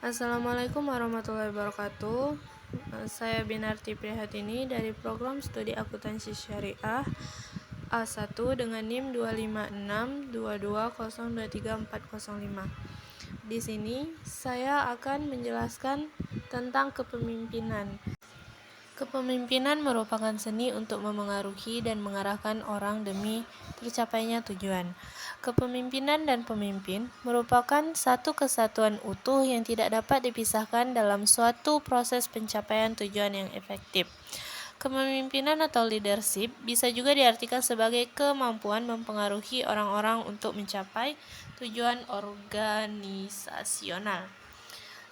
Assalamualaikum warahmatullahi wabarakatuh. Saya Binarti Prihatini dari program studi akuntansi syariah A1 dengan NIM 25622023405. Di sini saya akan menjelaskan tentang kepemimpinan. Kepemimpinan merupakan seni untuk memengaruhi dan mengarahkan orang demi tercapainya tujuan. Kepemimpinan dan pemimpin merupakan satu kesatuan utuh yang tidak dapat dipisahkan dalam suatu proses pencapaian tujuan yang efektif. Kepemimpinan atau leadership bisa juga diartikan sebagai kemampuan mempengaruhi orang-orang untuk mencapai tujuan organisasional.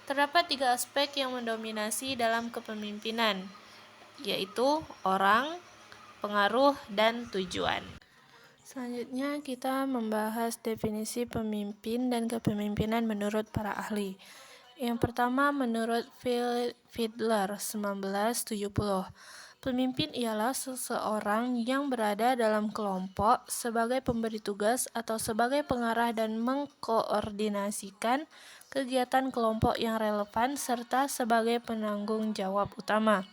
Terdapat 3 aspek yang mendominasi dalam kepemimpinan, yaitu orang, pengaruh, dan tujuan. Selanjutnya kita membahas definisi pemimpin dan kepemimpinan menurut para ahli. Yang pertama menurut Fiedler 1970. Pemimpin ialah seseorang yang berada dalam kelompok sebagai pemberi tugas atau sebagai pengarah dan mengkoordinasikan kegiatan kelompok yang relevan serta sebagai penanggung jawab utama.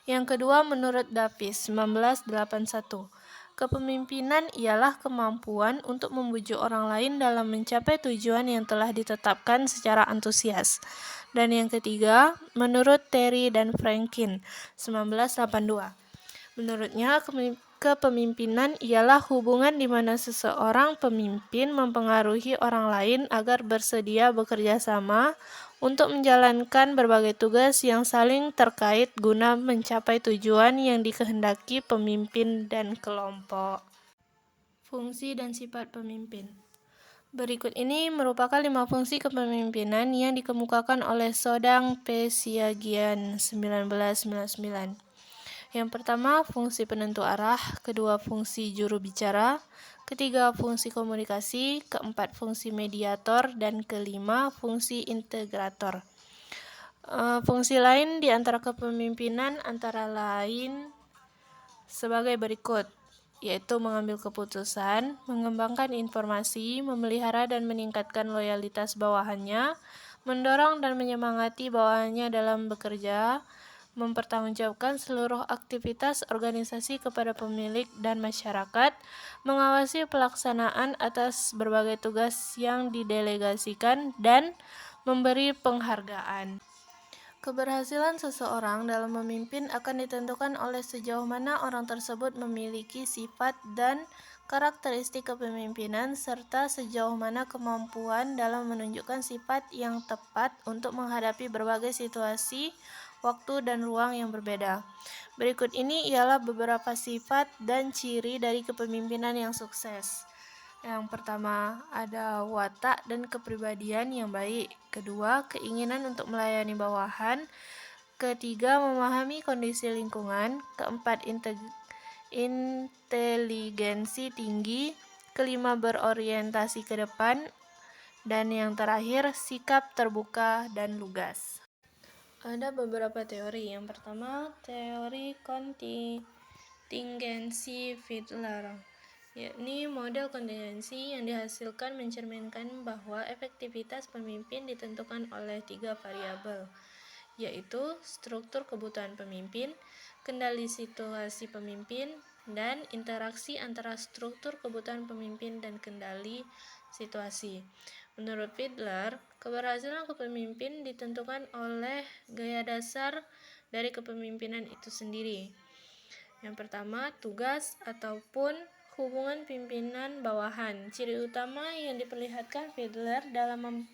Yang kedua menurut Davis 1981. Kepemimpinan ialah kemampuan untuk membujuk orang lain dalam mencapai tujuan yang telah ditetapkan secara antusias. Dan yang ketiga menurut Terry dan Franklin 1982. Menurutnya kepemimpinan ialah hubungan di mana seseorang pemimpin mempengaruhi orang lain agar bersedia bekerja sama untuk menjalankan berbagai tugas yang saling terkait guna mencapai tujuan yang dikehendaki pemimpin dan kelompok. Fungsi dan sifat pemimpin. Berikut ini merupakan 5 fungsi kepemimpinan yang dikemukakan oleh Sodang P. Siagian 1999. Yang pertama, fungsi penentu arah, kedua, fungsi juru bicara, ketiga, fungsi komunikasi, keempat, fungsi mediator, dan kelima, fungsi integrator. Fungsi lain di antara kepemimpinan antara lain sebagai berikut, yaitu mengambil keputusan, mengembangkan informasi, memelihara dan meningkatkan loyalitas bawahannya, mendorong dan menyemangati bawahannya dalam bekerja, mempertanggungjawabkan seluruh aktivitas organisasi kepada pemilik dan masyarakat, mengawasi pelaksanaan atas berbagai tugas yang didelegasikan, dan memberi penghargaan. Keberhasilan seseorang dalam memimpin akan ditentukan oleh sejauh mana orang tersebut memiliki sifat dan karakteristik kepemimpinan serta sejauh mana kemampuan dalam menunjukkan sifat yang tepat untuk menghadapi berbagai situasi, waktu, dan ruang yang berbeda. Berikut ini ialah beberapa sifat dan ciri dari kepemimpinan yang sukses. Yang pertama, ada watak dan kepribadian yang baik. Kedua, keinginan untuk melayani bawahan. Ketiga, memahami kondisi lingkungan. Keempat, inteligensi tinggi. Kelima, berorientasi ke depan. Dan yang terakhir, sikap terbuka dan lugas. Ada beberapa teori. Yang pertama, teori kontingensi Fiedler, yakni model kontingensi yang dihasilkan mencerminkan bahwa efektivitas pemimpin ditentukan oleh 3 variabel, yaitu struktur kebutuhan pemimpin, kendali situasi pemimpin, dan interaksi antara struktur kebutuhan pemimpin dan kendali situasi. Menurut Fiedler, keberhasilan kepemimpin ditentukan oleh gaya dasar dari kepemimpinan itu sendiri. Yang pertama, tugas ataupun hubungan pimpinan bawahan. Ciri utama yang diperlihatkan Fiedler dalam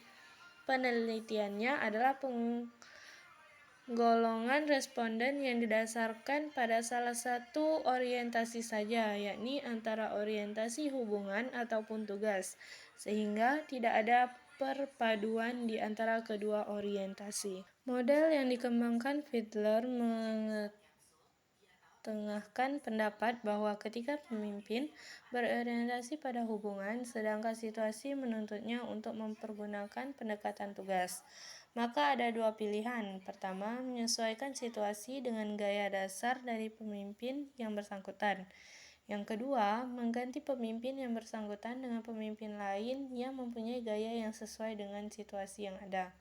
penelitiannya adalah penggolongan responden yang didasarkan pada salah satu orientasi saja, yakni antara orientasi hubungan ataupun tugas, sehingga tidak ada perpaduan di antara kedua orientasi. Model yang dikembangkan Fiedler tengahkan pendapat bahwa ketika pemimpin berorientasi pada hubungan, sedangkan situasi menuntutnya untuk mempergunakan pendekatan tugas, maka ada 2 pilihan. Pertama, menyesuaikan situasi dengan gaya dasar dari pemimpin yang bersangkutan. Yang kedua, mengganti pemimpin yang bersangkutan dengan pemimpin lain yang mempunyai gaya yang sesuai dengan situasi yang ada.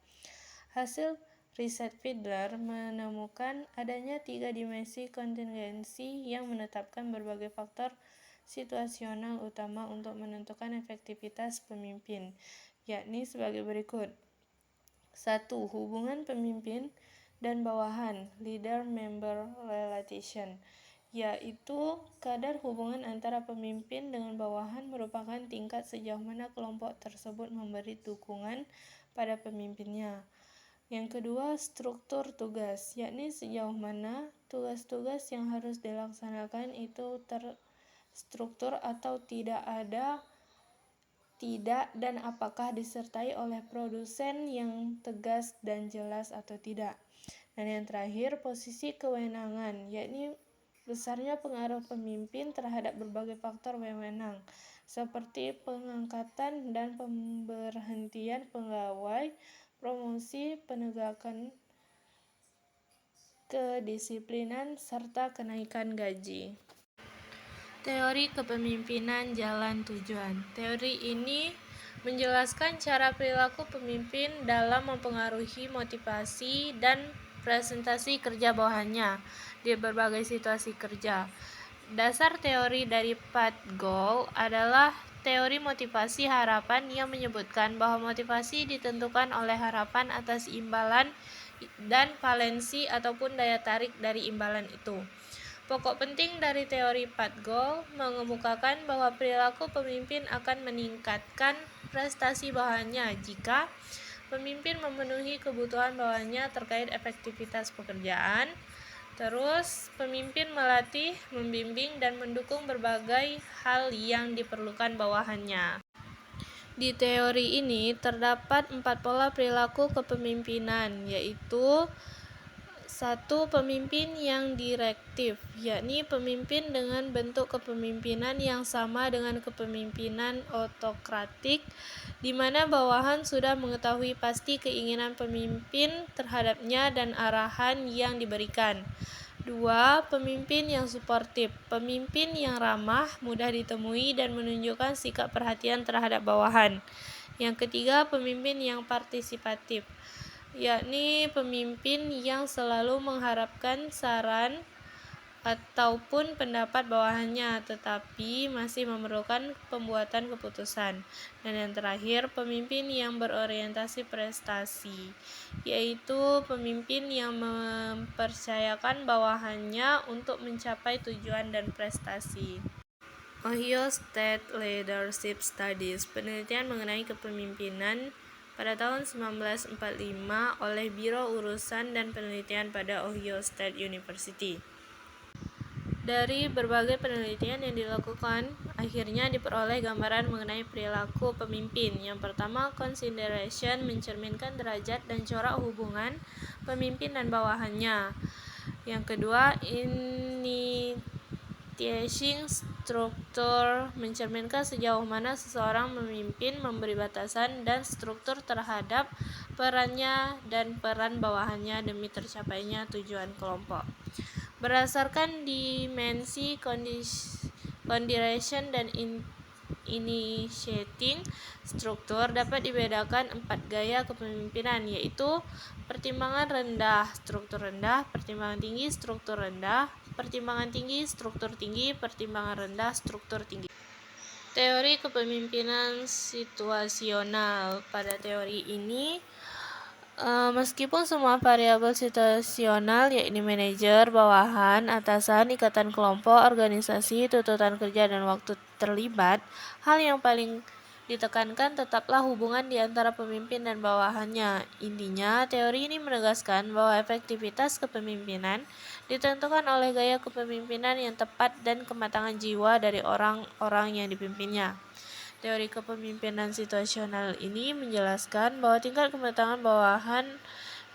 Hasil riset Fiedler menemukan adanya 3 dimensi kontingensi yang menetapkan berbagai faktor situasional utama untuk menentukan efektivitas pemimpin, yakni sebagai berikut. 1. Hubungan pemimpin dan bawahan, leader-member relation, yaitu kadar hubungan antara pemimpin dengan bawahan merupakan tingkat sejauh mana kelompok tersebut memberi dukungan pada pemimpinnya. Yang kedua, struktur tugas, yakni sejauh mana tugas-tugas yang harus dilaksanakan itu terstruktur atau tidak dan apakah disertai oleh produsen yang tegas dan jelas atau tidak. Dan yang terakhir, posisi kewenangan, yakni besarnya pengaruh pemimpin terhadap berbagai faktor wewenang, seperti pengangkatan dan pemberhentian pegawai, promosi, penegakan kedisiplinan, serta kenaikan gaji. Teori kepemimpinan jalan tujuan. Teori ini menjelaskan cara perilaku pemimpin dalam mempengaruhi motivasi dan presentasi kerja bawahannya di berbagai situasi kerja. Dasar teori dari Pat Gould adalah teori motivasi harapan yang menyebutkan bahwa motivasi ditentukan oleh harapan atas imbalan dan valensi ataupun daya tarik dari imbalan itu. Pokok penting dari teori Pat Gould mengemukakan bahwa perilaku pemimpin akan meningkatkan prestasi bawahannya jika pemimpin memenuhi kebutuhan bawahannya terkait efektivitas pekerjaan. Terus, pemimpin melatih, membimbing, dan mendukung berbagai hal yang diperlukan bawahannya. Di teori ini terdapat 4 pola perilaku kepemimpinan, yaitu 1. Pemimpin yang direktif, yakni pemimpin dengan bentuk kepemimpinan yang sama dengan kepemimpinan otokratik, di mana bawahan sudah mengetahui pasti keinginan pemimpin terhadapnya dan arahan yang diberikan. 2. Pemimpin yang suportif, pemimpin yang ramah, mudah ditemui, dan menunjukkan sikap perhatian terhadap bawahan. Yang ketiga, pemimpin yang partisipatif, yakni pemimpin yang selalu mengharapkan saran ataupun pendapat bawahannya tetapi masih memerlukan pembuatan keputusan. Dan yang terakhir, pemimpin yang berorientasi prestasi, yaitu pemimpin yang mempercayakan bawahannya untuk mencapai tujuan dan prestasi. Ohio State Leadership Studies, penelitian mengenai kepemimpinan pada tahun 1945 oleh Biro Urusan dan Penelitian pada Ohio State University. Dari berbagai penelitian yang dilakukan, akhirnya diperoleh gambaran mengenai perilaku pemimpin. Yang pertama, consideration mencerminkan derajat dan corak hubungan pemimpin dan bawahannya. Yang kedua, initiating struktur mencerminkan sejauh mana seseorang memimpin, memberi batasan dan struktur terhadap perannya dan peran bawahannya demi tercapainya tujuan kelompok. Berdasarkan dimensi consideration dan initiating struktur dapat dibedakan 4 gaya kepemimpinan, yaitu pertimbangan rendah, struktur rendah, pertimbangan tinggi, struktur rendah, pertimbangan tinggi, struktur tinggi, pertimbangan rendah, struktur tinggi. Teori kepemimpinan situasional. Pada teori ini, meskipun semua variabel situasional, yakni manajer, bawahan, atasan, ikatan kelompok, organisasi, tuntutan kerja, dan waktu terlibat, hal yang paling ditekankan tetaplah hubungan di antara pemimpin dan bawahannya. Intinya, teori ini menegaskan bahwa efektivitas kepemimpinan ditentukan oleh gaya kepemimpinan yang tepat dan kematangan jiwa dari orang-orang yang dipimpinnya. Teori kepemimpinan situasional ini menjelaskan bahwa tingkat kematangan bawahan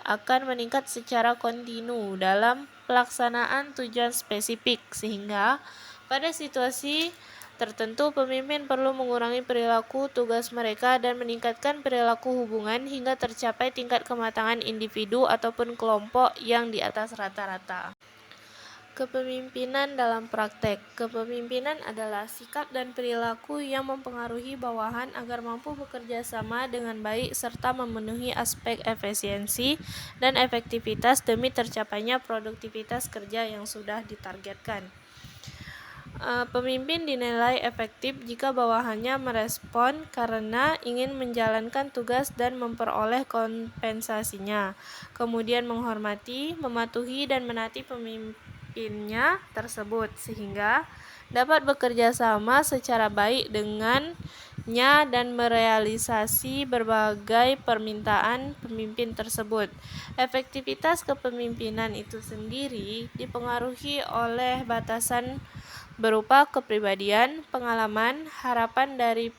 akan meningkat secara kontinu dalam pelaksanaan tujuan spesifik, sehingga pada situasi tertentu pemimpin perlu mengurangi perilaku tugas mereka dan meningkatkan perilaku hubungan hingga tercapai tingkat kematangan individu ataupun kelompok yang di atas rata-rata. Kepemimpinan dalam praktek. Kepemimpinan adalah sikap dan perilaku yang mempengaruhi bawahan agar mampu bekerja sama dengan baik serta memenuhi aspek efisiensi dan efektivitas demi tercapainya produktivitas kerja yang sudah ditargetkan. Pemimpin dinilai efektif jika bawahannya merespon karena ingin menjalankan tugas dan memperoleh kompensasinya, kemudian menghormati, mematuhi, dan menaati pemimpinnya tersebut sehingga dapat bekerja sama secara baik dengannya dan merealisasi berbagai permintaan pemimpin tersebut. Efektivitas kepemimpinan itu sendiri dipengaruhi oleh batasan berupa kepribadian, pengalaman, harapan dari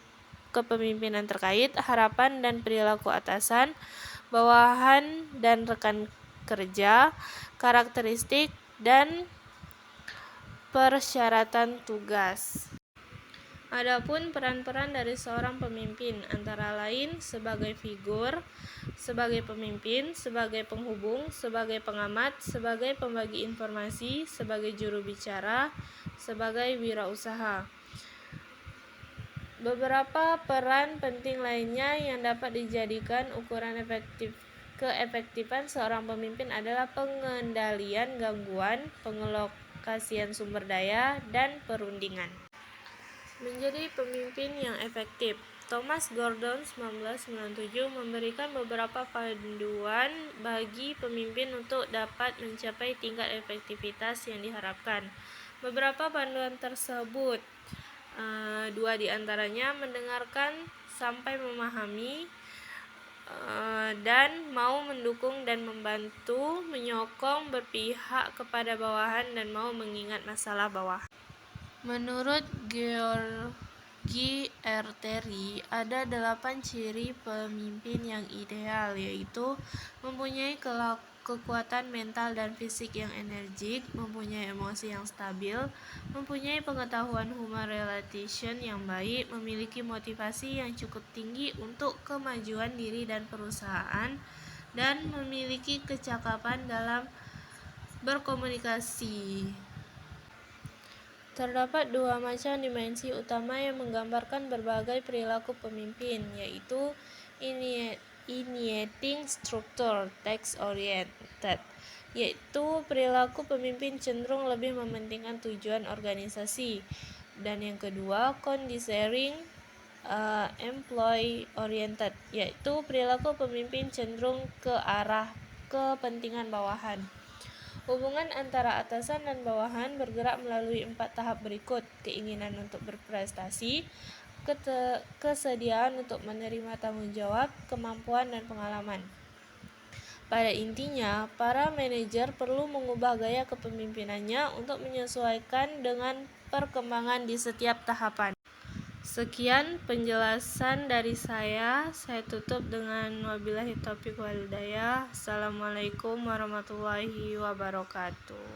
kepemimpinan terkait, harapan dan perilaku atasan, bawahan dan rekan kerja, karakteristik dan persyaratan tugas. Adapun peran-peran dari seorang pemimpin antara lain sebagai figur, sebagai pemimpin, sebagai penghubung, sebagai pengamat, sebagai pembagi informasi, sebagai juru bicara, sebagai wirausaha. Beberapa peran penting lainnya yang dapat dijadikan ukuran keefektifan seorang pemimpin adalah pengendalian gangguan, pengelokasian sumber daya, dan perundingan. Menjadi pemimpin yang efektif. Thomas Gordon 1997 memberikan beberapa panduan bagi pemimpin untuk dapat mencapai tingkat efektivitas yang diharapkan. Beberapa panduan tersebut, dua diantaranya mendengarkan sampai memahami, dan mau mendukung dan membantu, menyokong, berpihak kepada bawahan, dan mau mengingat masalah bawahan. Menurut George R. Terry, ada 8 ciri pemimpin yang ideal, yaitu mempunyai kekuatan mental dan fisik yang energik, mempunyai emosi yang stabil, mempunyai pengetahuan human relation yang baik, memiliki motivasi yang cukup tinggi untuk kemajuan diri dan perusahaan, dan memiliki kecakapan dalam berkomunikasi. Terdapat dua macam dimensi utama yang menggambarkan berbagai perilaku pemimpin, yaitu initiating structure, task oriented, yaitu perilaku pemimpin cenderung lebih mementingkan tujuan organisasi, dan yang kedua condescending employee oriented, yaitu perilaku pemimpin cenderung ke arah kepentingan bawahan. Hubungan antara atasan dan bawahan bergerak melalui 4 tahap berikut: keinginan untuk berprestasi, kesediaan untuk menerima tanggung jawab, kemampuan, dan pengalaman. Pada intinya, para manajer perlu mengubah gaya kepemimpinannya untuk menyesuaikan dengan perkembangan di setiap tahapan. Sekian penjelasan dari saya tutup dengan wabillahi taufiq wal hidayah. Assalamualaikum warahmatullahi wabarakatuh.